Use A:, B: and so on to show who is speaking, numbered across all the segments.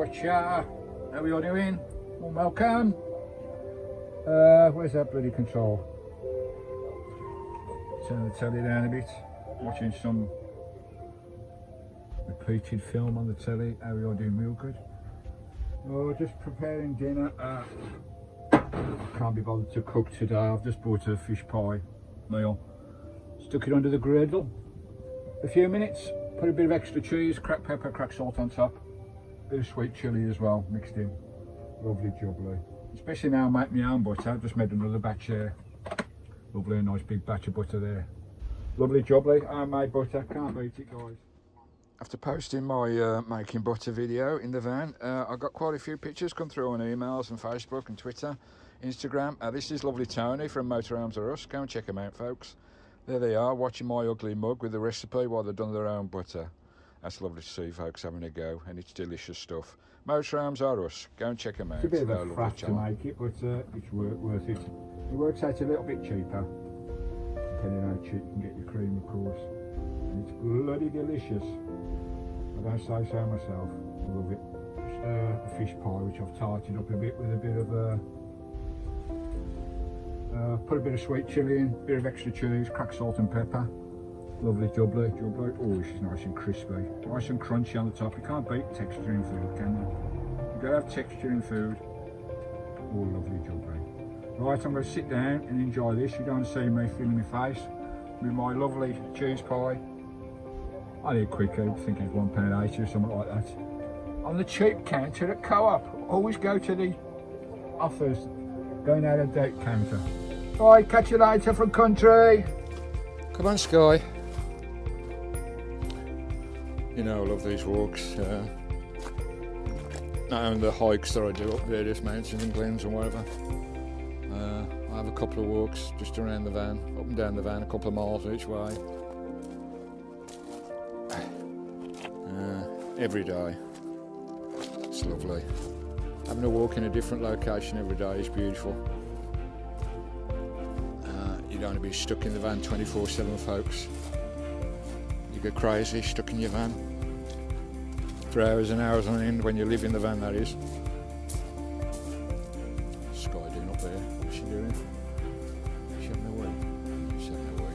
A: Gotcha. How are you all doing? Well, welcome. Where's that bloody control? Turn the telly down a bit. Watching some repeated film on the telly. How are you all doing? Real good. Oh, just preparing dinner. Can't be bothered to cook today. I've just bought a fish pie meal. Stuck it under the griddle. A few minutes. Put a bit of extra cheese, cracked pepper, cracked salt on top. Bit of sweet chilli as well, mixed in. Lovely jubbly. Especially now I make my own butter. I've just made another batch here. Lovely, nice big batch of butter there. Lovely jubbly. Homemade butter. Can't beat it, guys. After posting my making butter video in the van, I got quite a few pictures come through on emails and Facebook and Twitter, Instagram. This is lovely Tony from Motorhomes R Us. Go and check them out, folks. There they are, watching my ugly mug with the recipe while they've done their own butter. That's lovely to see, folks, having a go, and it's delicious stuff. Motorhomes R Us. Go and check them out. It's a bit of a faff to make it, but it's worth it. It works out a little bit cheaper, depending on how cheap you can get your cream, of course. And it's bloody delicious. I don't say so myself. I love it. Just a fish pie which I've tarted up a bit with a bit of put a bit of sweet chilli in, a bit of extra cheese, cracked salt and pepper. Lovely jubbly. Oh, this is nice and crispy, nice and crunchy on the top. You can't beat texture in food, can you? You've got to have texture in food. Oh, lovely jubbly. Right, I'm going to sit down and enjoy this. You don't see me filling my face with my lovely cheese pie. I need a quick eat, I think it's £1.80 or something like that. On the cheap counter at Co-op. Always go to the offers, going out of date counter. Right, catch you later from country. Come on, Skye. You know, I love these walks. Not only the hikes that I do up various mountains and glens and whatever. I have a couple of walks just around the van, up and down the van, a couple of miles each way. Every day. It's lovely. Having a walk in a different location every day is beautiful. You don't want to be stuck in the van 24/7, folks. You get crazy stuck in your van for hours and hours on end when you live in the van, that is. Skye doing up there? What's she doing? Is she having a wee? She's having a wee.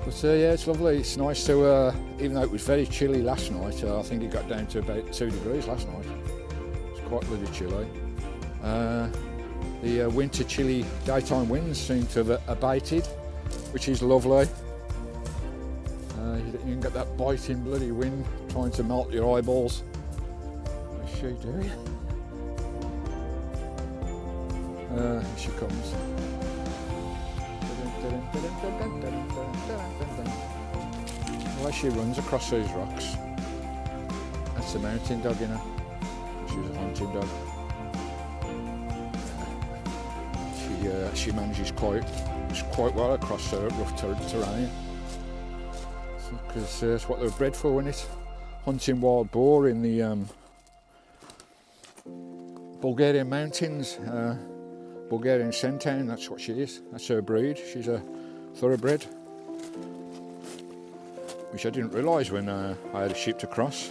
A: But yeah, it's lovely. It's nice to, even though it was very chilly last night, I think it got down to about 2 degrees last night. It's quite bloody chilly. The winter chilly daytime winds seem to have abated, which is lovely. You can get that biting bloody wind trying to melt your eyeballs. What's she doing? Here she comes. The way she runs across these rocks. That's a mountain dog, you know. She's a hunting dog. She manages quite well across rough terrain. Because that's what they're bred for, isn't it? Hunting wild boar in the Bulgarian mountains. Bulgarian Centaur, that's what she is. That's her breed. She's a thoroughbred. Which I didn't realise when I had a sheep to cross.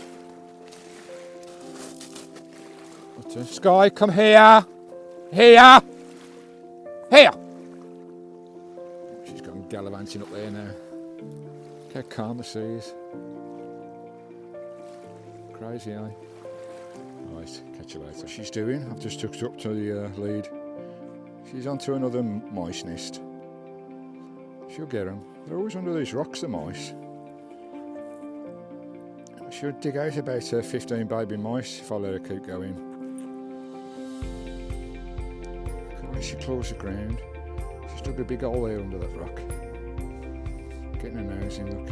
A: But, Skye, come here! Here! Here! She's gone gallivanting up there now. Look how calm the sea is. Crazy, eh? Right, catch you later. She's doing, I've just took her up to the lead. She's onto another mice nest. She'll get them. They're always under these rocks, the mice. She'll dig out about 15 baby mice if I let her keep going. Look at where she claws the ground. She's dug a big hole there under that rock. Getting her nose in, look.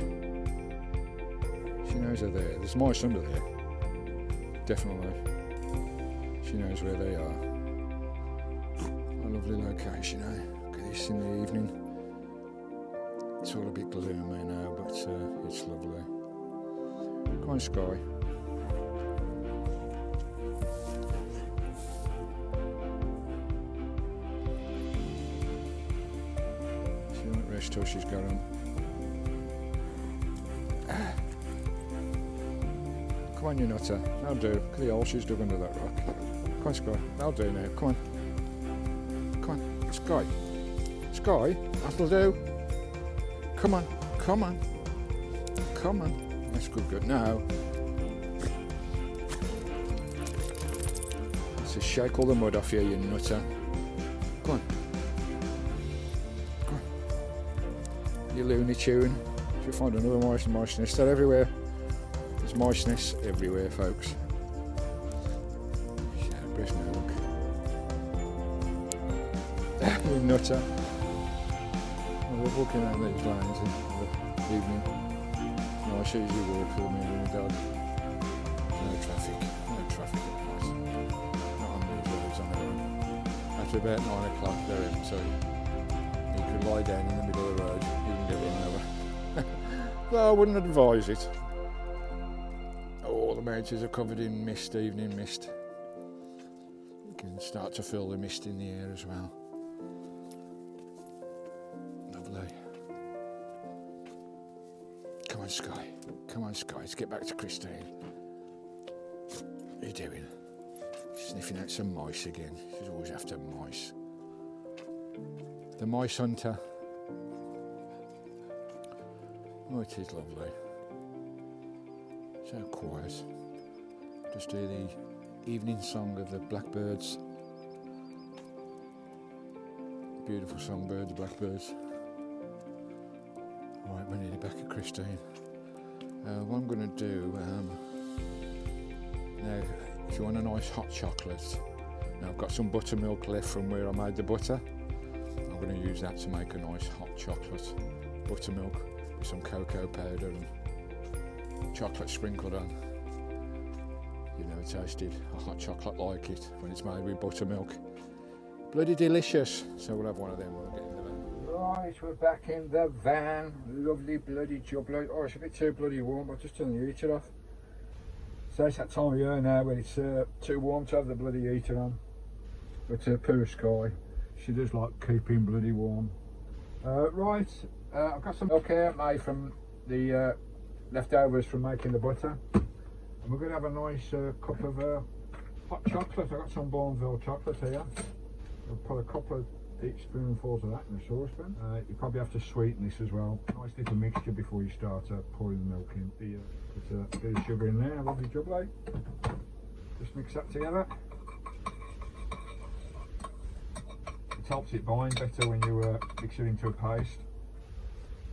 A: She knows they're there. There's mice under there. Definitely. She knows where they are. A lovely location, eh? Look at this in the evening. It's all a bit gloomy now, but it's lovely. Come on, Skye. She won't rest till she's got him. Come on, you nutter. That'll do. Look at the hole she's dug under that rock. Come on, Skye. That'll do now. Come on. Come on. Skye. Skye. That'll do. Come on. Come on. Come on. That's good. Now. So shake all the mud off you, you nutter. Come on. Come on. You Looney Tune. You'll find another moist nest. They're everywhere. There's moistness everywhere, folks. Shadow breast milk. You nutter. We're walking down these lanes in the evening. Nice easy walk for me and my dog. No traffic at night. Not on these roads on their own. After about 9 o'clock they're empty. You could lie down in the middle of the road, you can get run over. Though I wouldn't advise it. Oh, the mountains are covered in mist, evening mist. You can start to feel the mist in the air as well. Lovely. Come on, Skye. Come on, Skye. Let's get back to Christine. What are you doing? Sniffing out some mice again. She's always after mice. The mice hunter. Oh, it is lovely. So quiet. Just hear the evening song of the blackbirds. Beautiful songbird, the blackbirds. Alright, we're nearly back at Christine. What I'm going to do, now if you want a nice hot chocolate, now I've got some buttermilk left from where I made the butter. I'm going to use that to make a nice hot chocolate. Buttermilk with some cocoa powder and chocolate sprinkled on. You've never tasted a hot chocolate like it when it's made with buttermilk. Bloody delicious. So we'll have one of them when we get in the van. Right, we're back in the van. Lovely bloody jubbly. Oh, it's a bit too bloody warm. I'll just turn the heater off. So it's that time of year now when it's too warm to have the bloody heater on. But poor Skye, she does like keeping bloody warm. Right, I've got some milk here made from the leftovers from making the butter. And we're going to have a nice cup of hot chocolate. I've got some Bourneville chocolate here. I'll put a couple of teaspoonfuls of that in the saucepan. You probably have to sweeten this as well. Nice little mixture before you start pouring the milk in. Put a bit of sugar in there, lovely jubbly. Just mix that together. It helps it bind better when you mix it into a paste.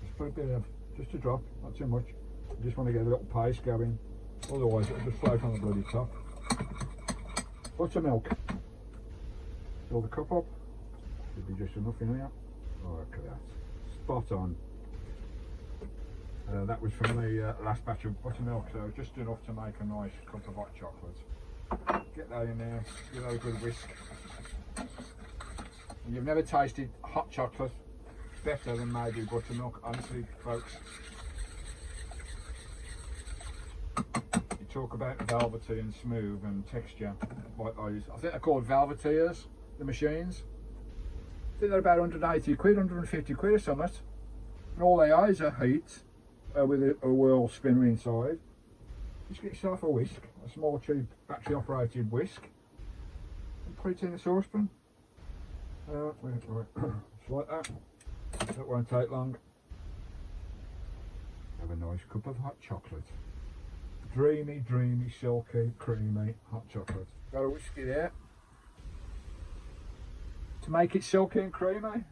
A: Just put a bit of, just a drop, not too much. You just want to get a little paste going, otherwise it'll just float on the bloody top. Buttermilk. Fill the cup up. Should be just enough in here. Oh, look at that. Spot on. That was from the last batch of buttermilk, so just enough to make a nice cup of hot chocolate. Get that in there, give that a good whisk. You've never tasted hot chocolate better than made with buttermilk, honestly, folks. You talk about velvety and smooth and texture like those. I think they're called velveteers, the machines. I think they're about 180 quid, 150 quid or something. And all they are is a heat with a whirl spinner inside. Just get yourself a whisk, a small cheap battery operated whisk, and put it in the saucepan. Just like that. That won't take long. Have a nice cup of hot chocolate. Dreamy, dreamy, silky, creamy hot chocolate. Got a whiskey there. To make it silky and creamy.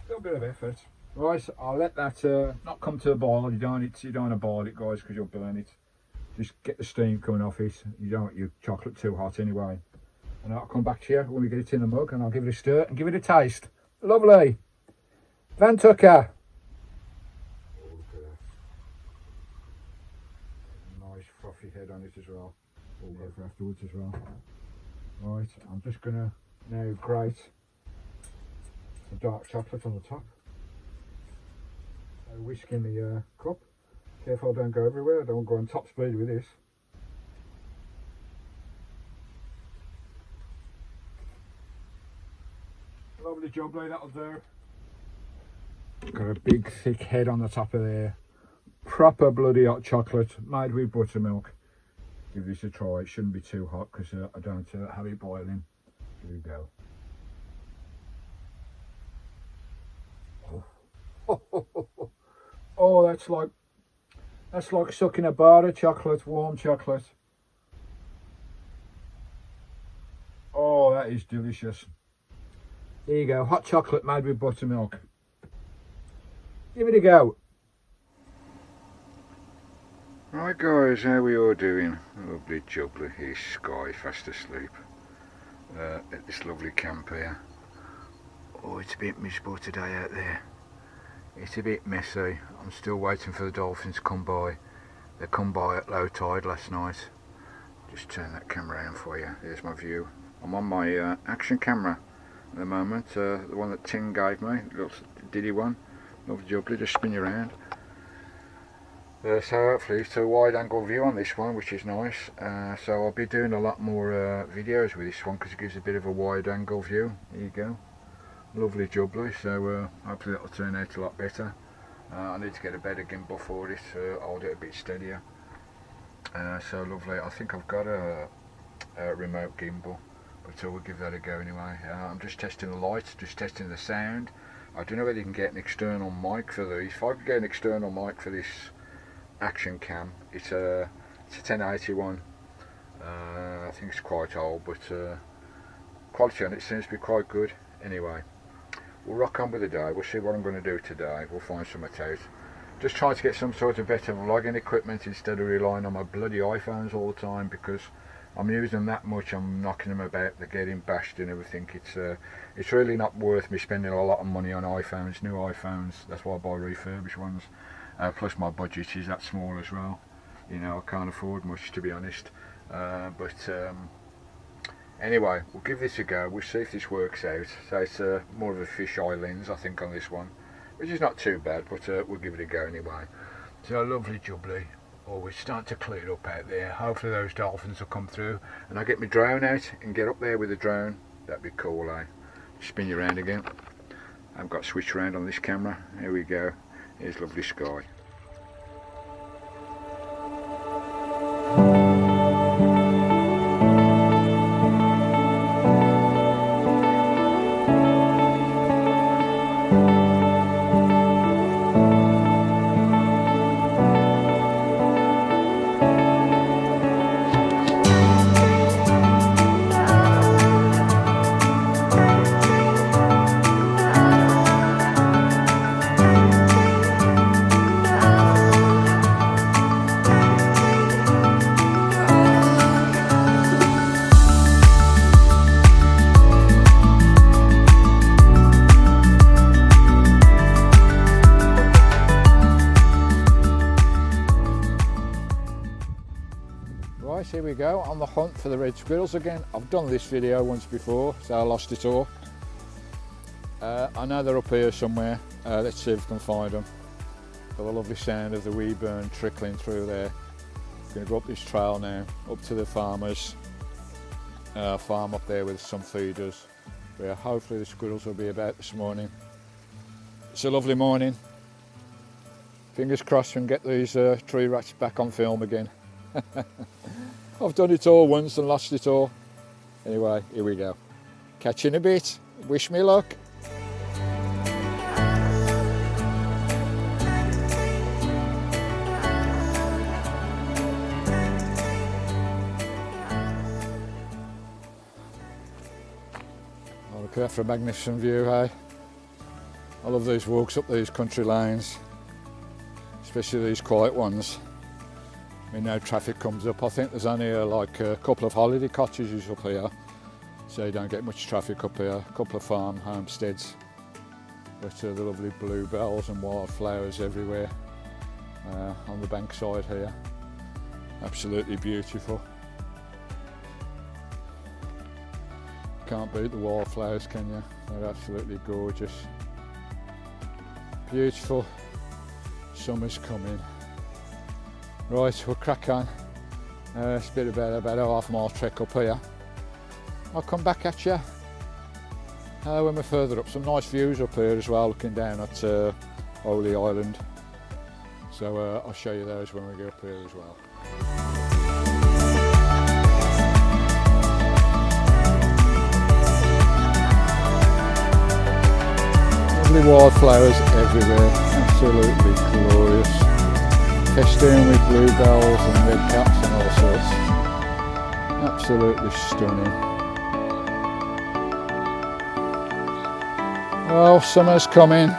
A: A little bit of effort. Right, I'll let that not come to a boil. You don't want to boil it, guys, because you'll burn it. Just get the steam coming off it. You don't want your chocolate too hot anyway. And I'll come back to you when we get it in the mug and I'll give it a stir and give it a taste. Lovely. Vancamp. Oh, look at that. Nice frothy head on it as well. All go for afterwards as well. Right, I'm just going to now grate the dark chocolate on the top. So whisk in the cup. Careful I don't go everywhere. I don't want to go on top speed with this. Lovely jubbly, that'll do. Got a big thick head on the top of there. proper bloody hot chocolate made with buttermilk. Give this a try. It shouldn't be too hot because I don't have it boiling. Here we go. Oh, that's like sucking a bar of chocolate, warm chocolate. Oh, that is delicious. There you go, hot chocolate made with buttermilk. Give it a go. Right guys, how are we all doing? Lovely jubbly, here's Skye fast asleep at this lovely camp here. Oh, it's a bit miserable today out there. It's a bit messy. I'm still waiting for the dolphins to come by. They come by at low tide last night. Just turn that camera around for you. Here's my view. I'm on my action camera at the moment, the one that Ting gave me, little diddy one. Lovely jubbly, just spin you around. So hopefully it's a wide angle view on this one, which is nice. So I'll be doing a lot more videos with this one because it gives a bit of a wide angle view. There you go. Lovely jubbly, so hopefully that'll turn out a lot better. I need to get a better gimbal for this, hold it a bit steadier. So lovely, I think I've got a remote gimbal, but we'll give that a go anyway. I'm just testing the lights, just testing the sound. I don't know whether you can get an external mic for these. If I could get an external mic for this action cam, it's a 1080 one. I think it's quite old, but quality on it seems to be quite good. Anyway, we'll rock on with the day. We'll see what I'm going to do today. We'll find some out. Just trying to get some sort of better vlogging equipment instead of relying on my bloody iPhones all the time, because I'm using them that much. I'm knocking them about, they're getting bashed and everything. It's really not worth me spending a lot of money on iPhones, new iPhones. That's why I buy refurbished ones. Plus my budget is that small as well. You know, I can't afford much, to be honest. Anyway, we'll give this a go. We'll see if this works out. So it's more of a fisheye lens, I think, on this one, which is not too bad, but we'll give it a go anyway. So lovely jubbly. Oh, we're starting to clear up out there. Hopefully those dolphins will come through and I'll get my drone out and get up there with the drone. That'd be cool, eh? Spin you around again. I've got switch around on this camera. Here we go. Here's lovely Skye. Here we go, on the hunt for the red squirrels again. I've done this video once before, so I lost it all. I know they're up here somewhere. Let's see if we can find them. Got the lovely sound of the wee burn trickling through there. Going to go up this trail now, up to the farmer's farm up there with some feeders, where hopefully the squirrels will be about this morning. It's a lovely morning. Fingers crossed we can get these tree rats back on film again. I've done it all once and lost it all. Anyway, here we go. Catch you in a bit. Wish me luck. Oh, look at that for a magnificent view, hey? I love these walks up these country lanes, especially these quiet ones. I mean, no traffic comes up. I think there's only like a couple of holiday cottages up here, so you don't get much traffic up here. A couple of farm homesteads, but the lovely bluebells and wildflowers everywhere on the bankside here. Absolutely beautiful. Can't beat the wildflowers, can you? They're absolutely gorgeous. Beautiful. Summer's coming. Right, we'll crack on. It's a bit about a half-mile trek up here. I'll come back at you when we're further up. Some nice views up here as well, looking down at Holy Island. So I'll show you those when we go up here as well. Lovely wildflowers everywhere, absolutely glorious. Festooned with bluebells and red caps and all sorts. Absolutely stunning. Well, summer's coming.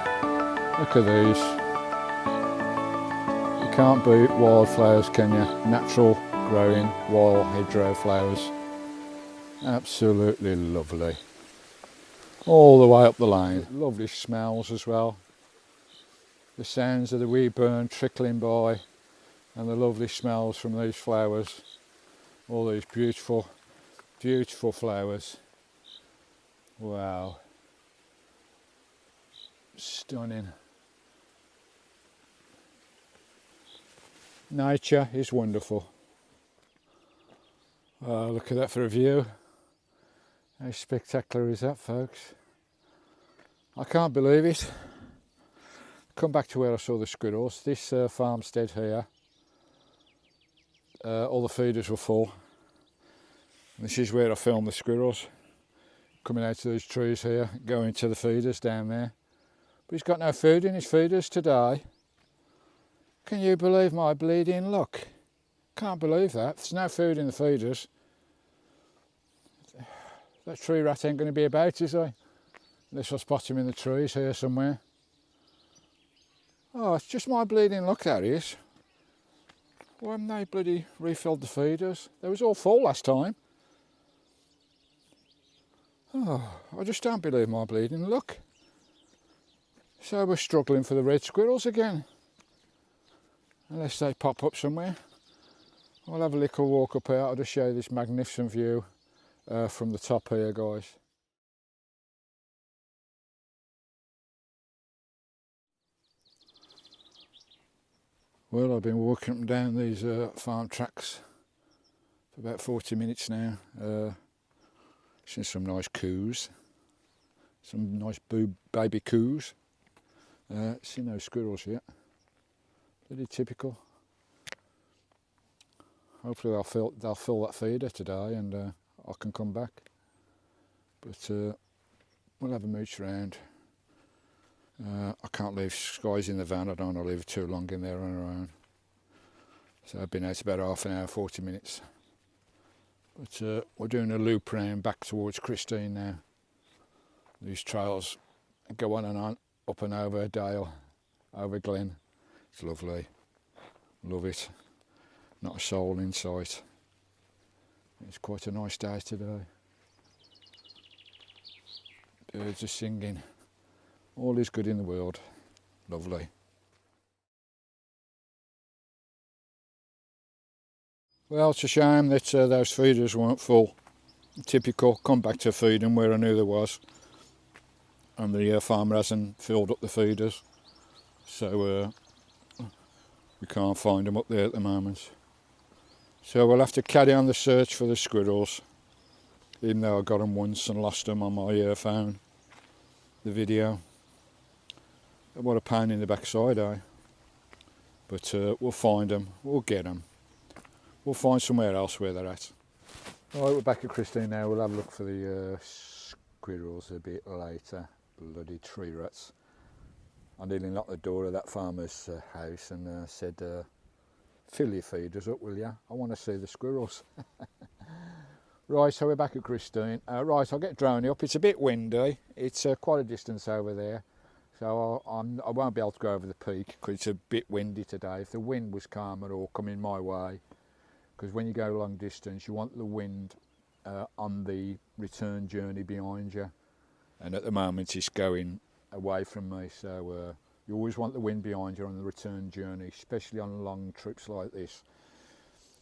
A: Look at these. You can't beat wildflowers, can you? Natural growing wild hedgerow flowers. Absolutely lovely. All the way up the lane. Lovely smells as well. The sounds of the wee burn trickling by and the lovely smells from these flowers. All these beautiful, beautiful flowers. Wow. Stunning. Nature is wonderful. Look at that for a view. How spectacular is that, folks? I can't believe it. Come back to where I saw the squirrels. This farmstead here, all the feeders were full. This is where I filmed the squirrels coming out of these trees here, going to the feeders down there. But he's got no food in his feeders today. Can you believe my bleeding luck? Can't believe that. There's no food in the feeders. That tree rat ain't going to be about, is he? Unless I spot him in the trees here somewhere. Oh, it's just my bleeding luck, that is. Why haven't they bloody refilled the feeders? They was all full last time. Oh, I just don't believe my bleeding luck. So we're struggling for the red squirrels again. Unless they pop up somewhere. We'll have a little walk up here. I'll just show you this magnificent view from the top here, guys. Well, I've been walking up and down these farm tracks for about 40 minutes now. Seen some nice coos, some nice baby coos. Seen no squirrels yet. Pretty typical. Hopefully they'll fill that feeder today and I can come back. But we'll have a mooch around. I can't leave Skye's in the van. I don't want to leave her too long in there on her own. So I've been out about half an hour, 40 minutes. But we're doing a loop round back towards Christine now. These trails go on and on, up and over Dale, over Glen. It's lovely. Love it. Not a soul in sight. It's quite a nice day today. Birds are singing. All is good in the world. Lovely. Well, it's a shame that those feeders weren't full. Typical. Come back to feed them where I knew there was. And the farmer hasn't filled up the feeders. So we can't find them up there at the moment. So we'll have to carry on the search for the squirrels. Even though I got them once and lost them on my phone. The video. What a pain in the backside, eh? But we'll find them. We'll get them. We'll find somewhere else where they're at. Right, we're back at Christine now. We'll have a look for the squirrels a bit later. Bloody tree rats. I nearly knocked the door of that farmer's house and said, fill your feeders up, will ya? I want to see the squirrels. Right, so we're back at Christine. Right, I'll get Droney up. It's a bit windy. It's quite a distance over there. So I won't be able to go over the peak because it's a bit windy today. If the wind was calmer or coming my way, because when you go long distance you want the wind on the return journey behind you, and at the moment it's going away from me, so you always want the wind behind you on the return journey, especially on long trips like this.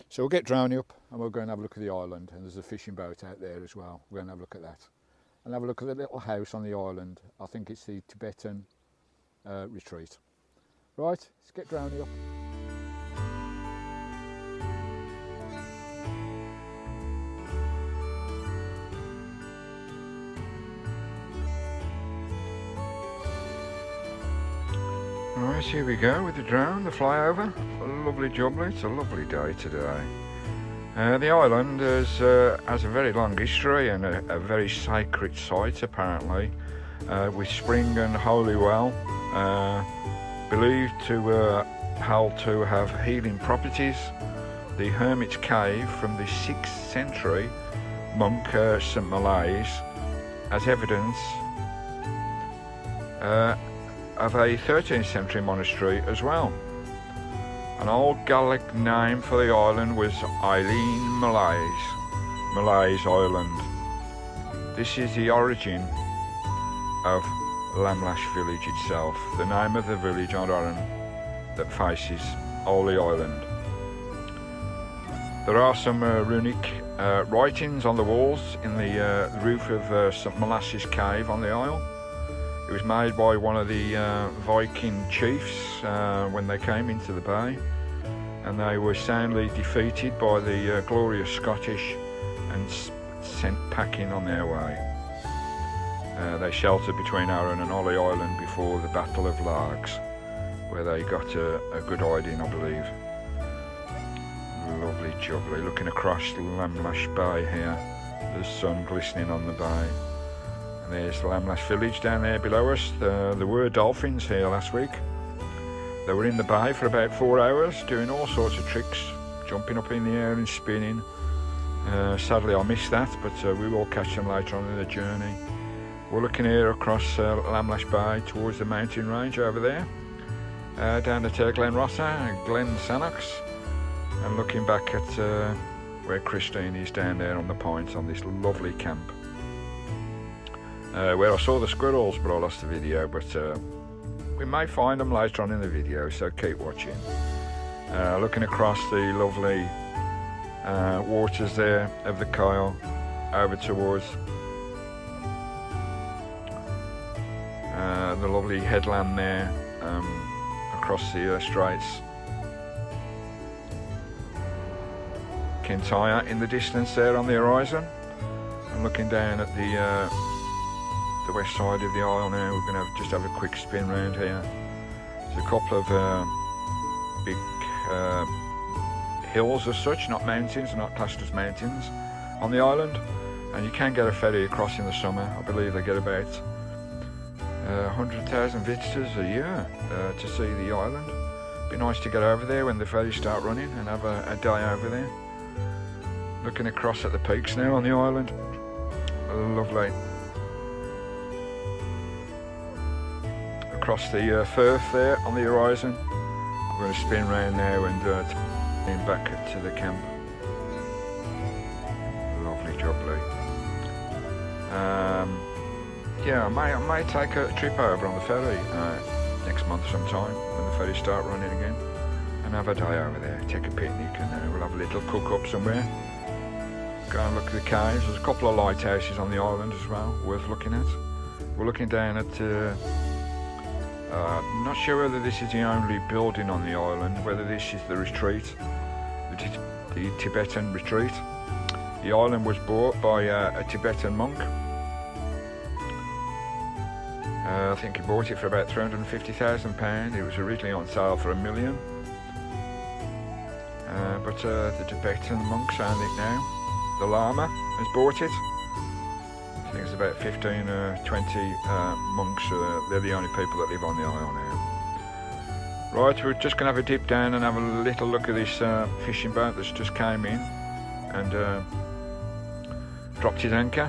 A: So we'll get Droney up and we'll go and have a look at the island, and there's a fishing boat out there as well. We're going to have a look at that and have a look at the little house on the island. I think it's the Tibetan retreat. Right, let's get Droney up. Right, here we go with the drone, the flyover. Lovely jubbly, it's a lovely day today. The island has a very long history and a very sacred site apparently, with spring and holy well, believed to hold to have healing properties. The Hermit's Cave from the 6th century monk St. Malaise as evidence of a 13th century monastery as well. An old Gaelic name for the island was Eileen Malaise Island. This is the origin of Lamlash village itself, the name of the village on Arran that faces Holy Island. There are some runic writings on the walls in the roof of St. Malais's Cave on the isle. It was made by one of the Viking chiefs when they came into the bay, and they were soundly defeated by the glorious Scottish and sent packing on their way. They sheltered between Arran and Holy Island before the Battle of Largs, where they got a good hiding, I believe. Lovely jubbly, looking across Lamlash Bay here, the sun glistening on the bay. And there's Lamlash village down there below us. There were dolphins here last week. They were in the bay for about 4 hours doing all sorts of tricks, jumping up in the air and spinning. Sadly I missed that, but we will catch them later on in the journey. We're looking here across Lamlash Bay towards the mountain range over there, down to Glen Rossa and Glen Sannox, and looking back at where Christine is down there on the points on this lovely camp. Where I saw the squirrels, but I lost the video, but we may find them later on in the video, so keep watching. Looking across the lovely waters there of the Kyle over towards the lovely headland there, across the straits. Kintyre in the distance there on the horizon. I'm looking down at the west side of the isle now. We're going to just have a quick spin round here. There's a couple of big hills as such, not mountains, not classed as mountains on the island, and you can get a ferry across in the summer. I believe they get about 100,000 visitors a year to see the island. Be nice to get over there when the ferries start running and have a day over there. Looking across at the peaks now on the island. Lovely. Across the Firth there on the horizon. We're going to spin round now and back to the camp. Lovely jubbly. Yeah, I may take a trip over on the ferry next month sometime when the ferries start running again, and have a day over there, take a picnic, and we'll have a little cook up somewhere. Go and look at the caves. There's a couple of lighthouses on the island as well, worth looking at. We're looking down at, not sure whether this is the only building on the island, whether this is the retreat, the Tibetan retreat. The island was bought by a Tibetan monk. I think he bought it for about £350,000. It was originally on sale for £1 million. But the Tibetan monks own it now. The Lama has bought it. I think it's about 15 or 20 monks. They're the only people that live on the isle now. Right, we're just going to have a dip down and have a little look at this fishing boat that's just came in and dropped his anchor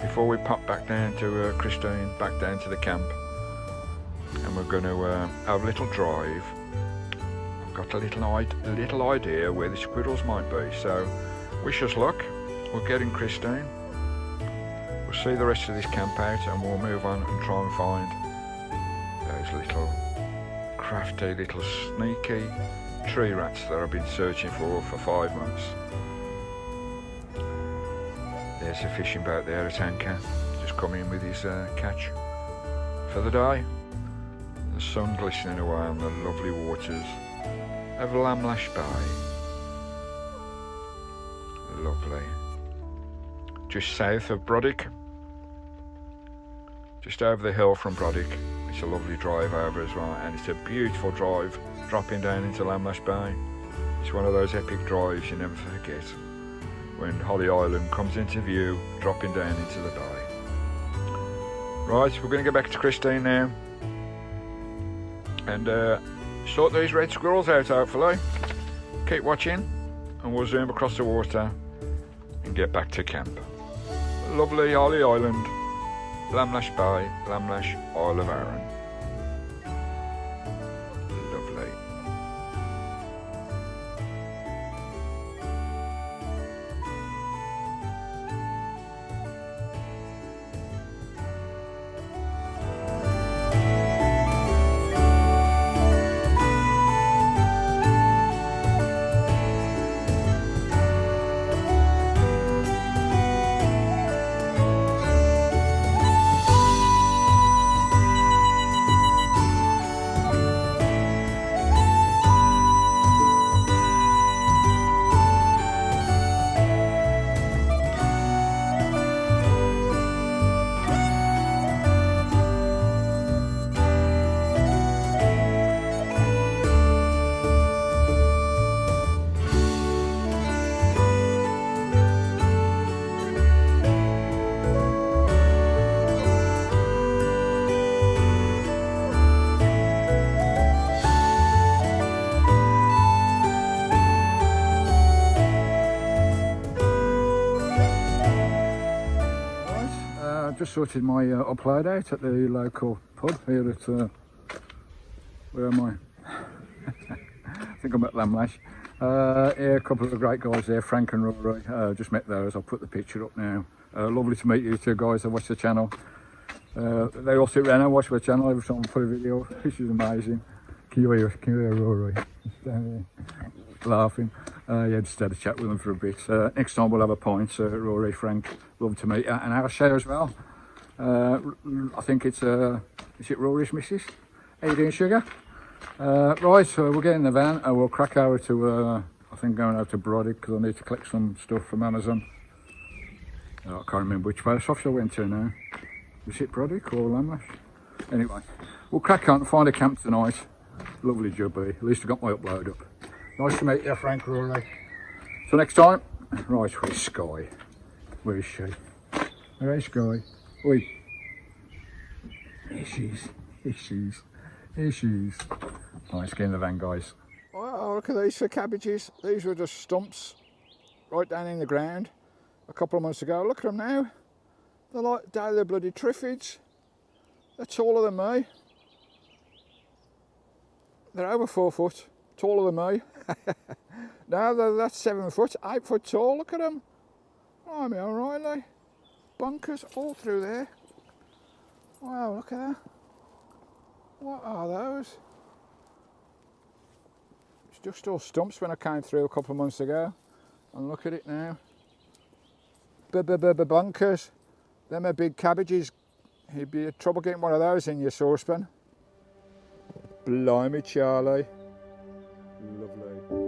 A: before we pop back down to Christine, back down to the camp. And we're going to have a little drive. I've got a little idea where the squirrels might be, so wish us luck. We'll get in Christine. We'll see the rest of this camp out and we'll move on and try and find those little crafty, little sneaky tree rats that I've been searching for 5 months. There's a fishing boat there at anchor, just coming in with his catch for the day. The sun glistening away on the lovely waters of Lamlash Bay. Lovely. Just south of Brodick, just over the hill from Brodick, which it's a lovely drive over as well, and it's a beautiful drive dropping down into Lamlash Bay. It's one of those epic drives you never forget, when Holly Island comes into view, dropping down into the bay. Right, we're going to go back to Christine now and sort these red squirrels out, hopefully. Keep watching and we'll zoom across the water and get back to camp. Lovely Holly Island, Lamlash Bay, Lamlash, Isle of Arran. Lovely. Just sorted my upload out at the local pub here at, where am I? I think I'm at Lamlash. Yeah, a couple of great guys there, Frank and Rory. Just met those. I'll put the picture up now. Lovely to meet you two guys. I watch the channel. They all sit around and watch my channel every time I put a video, which is amazing. Can you hear Rory? Down there, laughing. Yeah, just had a chat with them for a bit. Next time we'll have a pint. Rory, Frank, love to meet you. And I'll share as well. I think it's, is it Rory's missus? How you doing, sugar? Right, so we'll get in the van and we'll crack over to, I think going over to Brodick because I need to collect some stuff from Amazon. I can't remember which post office I went to now. Was it Brodick or Lamlash? Anyway, we'll crack on and find a camp tonight. Lovely jobby. At least I got my upload up. Nice to meet you, Frank, Rory. So next time, right, where's Skye? Where is she? Where is Skye? Oi. Here she is. Here she is. Here she is. Let's get in the van, guys. Oh, look at these for cabbages. These were just stumps right down in the ground a couple of months ago. Look at them now. They're like daily bloody triffids. They're taller than me. They're over 4 foot, taller than me. Now that's 7 foot, 8 foot tall. Look at them. Oh, I'm alright, like. Bunkers all through there. Wow, look at that. What are those? It's just all stumps when I came through a couple of months ago. And look at it now. Bunkers. Them are big cabbages. You'd be in trouble getting one of those in your saucepan. Blimey, Charlie. Lovely.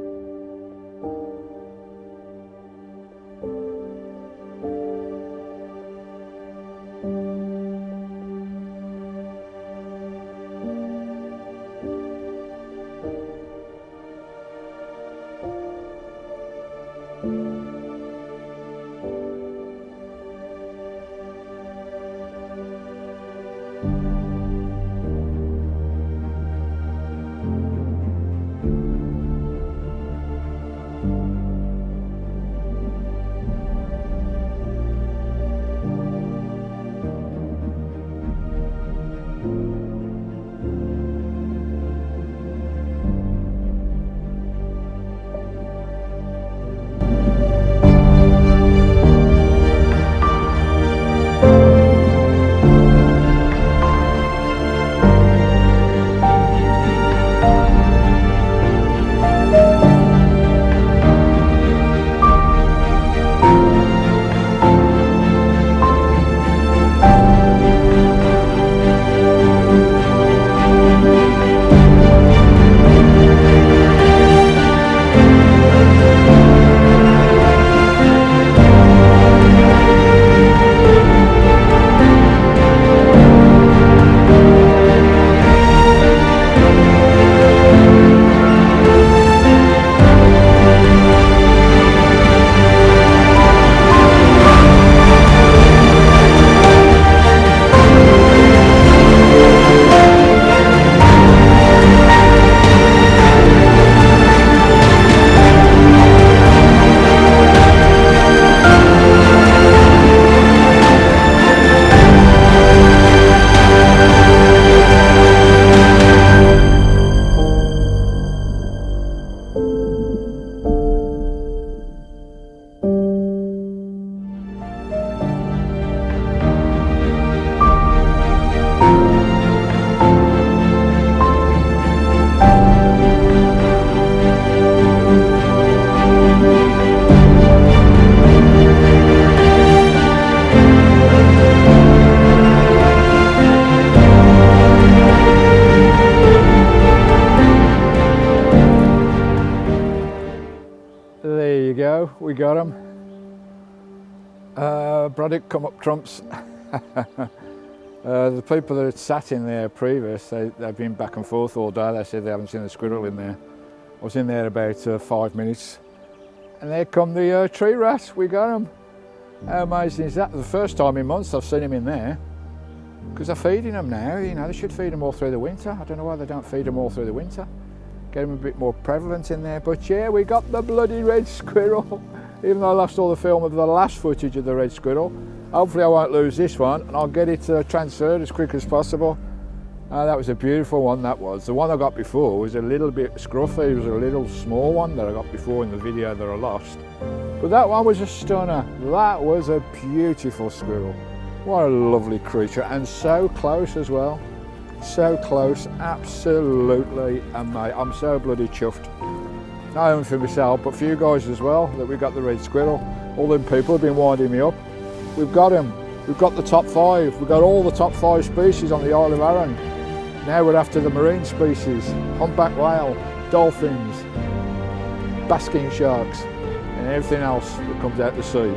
A: we got them. Braddock come up trumps. The people that had sat in there previous, they've been back and forth all day. They said they haven't seen a squirrel in there. I was in there about 5 minutes, and there come the tree rats. We got them. How amazing is that? The first time in months I've seen them in there, because they're feeding them now. You know, they should feed them all through the winter. I don't know why they don't feed them all through the winter. Get them a bit more prevalent in there. But yeah, we got the bloody red squirrel. Even though I lost all the film of the last footage of the red squirrel, hopefully I won't lose this one, and I'll get it transferred as quick as possible. That was a beautiful one, that was. The one I got before was a little bit scruffy. It was a little small one that I got before in the video that I lost. But that one was a stunner. That was a beautiful squirrel. What a lovely creature, and so close as well. So close, absolutely amazing. I'm so bloody chuffed. Not only for myself, but for you guys as well, that we got the red squirrel. All them people have been winding me up. We've got him. We've got the top 5. We've got all the top 5 species on the Isle of Arran. Now we're after the marine species, humpback whale, dolphins, basking sharks, and everything else that comes out the sea.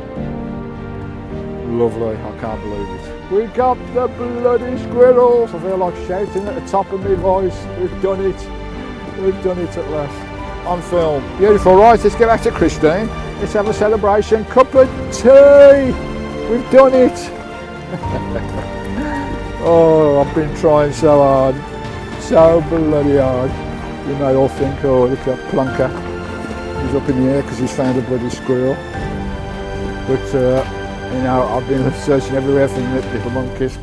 A: Lovely, I can't believe it. We got the bloody squirrels. I feel like shouting at the top of my voice. We've done it. We've done it at last. On film. Beautiful. Right, let's get back to Christine. Let's have a celebration. Cup of tea. We've done it. Oh, I've been trying so hard. So bloody hard. You may all think, oh, look at that plonker. He's up in the air because he's found a bloody squirrel. But, you know, I've been searching everywhere for little monkeys.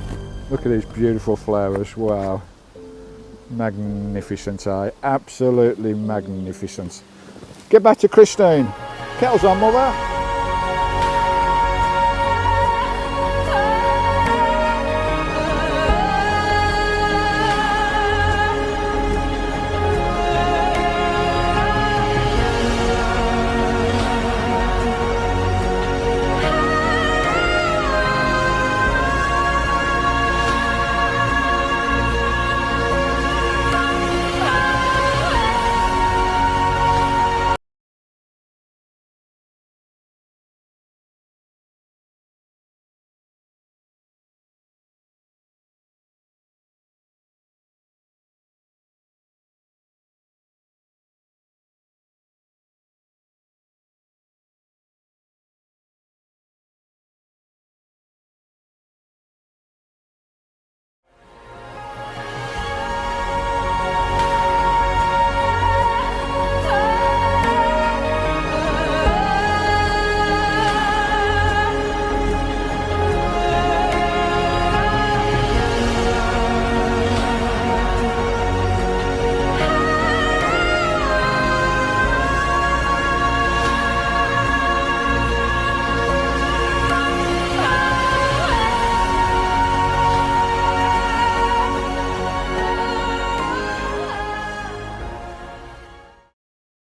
A: Look at these beautiful flowers. Wow. Magnificent, eh? Absolutely magnificent. Get back to Christine. Kettle's on, mother.